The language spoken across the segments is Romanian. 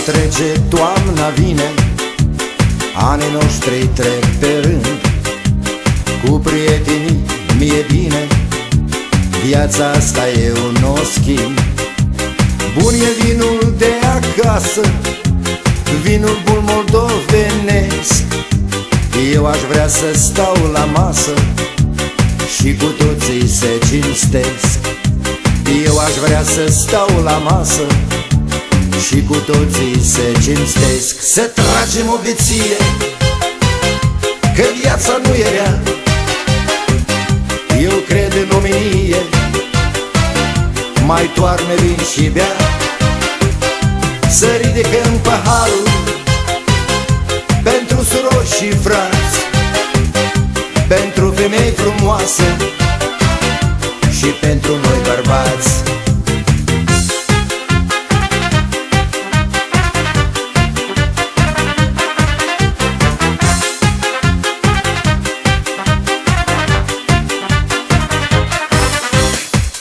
trece, toamna vine, anii noștri trec pe rând. Cu prietenii mi-e bine, viața asta eu n-o schimb. Bun e vinul de acasă, vinul bun moldovenesc. Eu aș vrea să stau la masă și cu toții se cinstesc. Eu aș vrea să stau la masă și cu toții se cinstesc. Să tragem o beție, că viața nu e rea. Eu cred în omenie, mai toarnă vin și bea. Să ridicăm paharul pentru surori și frați, pentru femei frumoase și pentru noi bărbați.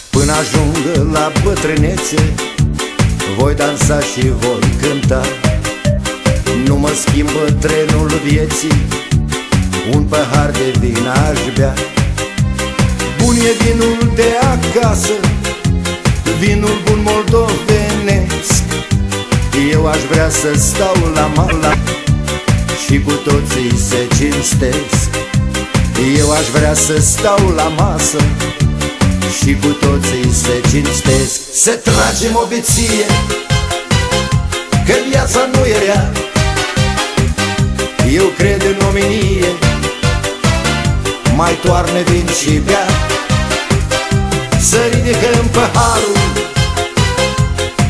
Până ajung la bătrânețe, voi dansa și voi cânta. Nu mă schimbă trenul vieții, un pahar de vin aș bea. Bun e vinul de acasă, vinul bun moldovenesc. Eu aș vrea să stau la mala și cu toții se cinstesc. Eu aș vrea să stau la masă și cu toții se cinstesc. Să tragem o beție, că viața nu e rea. Eu cred în omenie, mai toarnă vin și bea. Să ridicăm paharul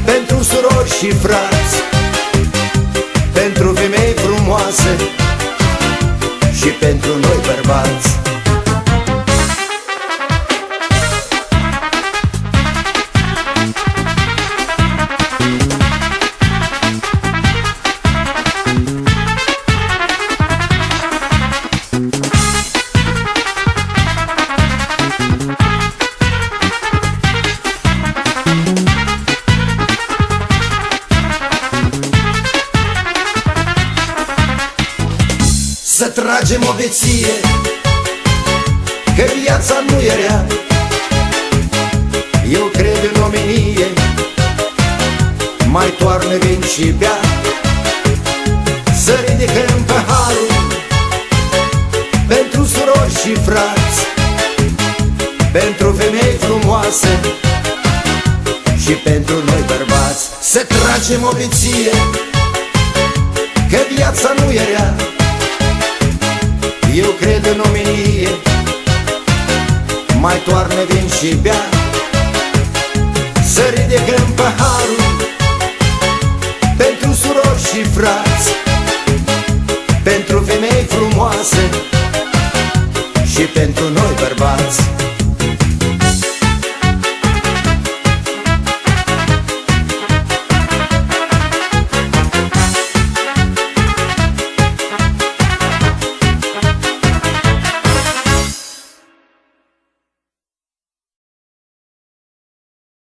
pentru surori și frați, pentru femei frumoase și pentru noi bărbați. Să tragem o beție, că viața nu e rea. Eu cred în omenie, mai toarnă vin și bea. Să ridicăm paharul pentru surori și frați, pentru femei frumoase și pentru noi bărbați. Să tragem o beție, că viața nu e rea. Eu cred în omenie, mai toarnă vin și bea. Să ridicăm paharul pentru surori și frați, pentru femei frumoase și pentru noi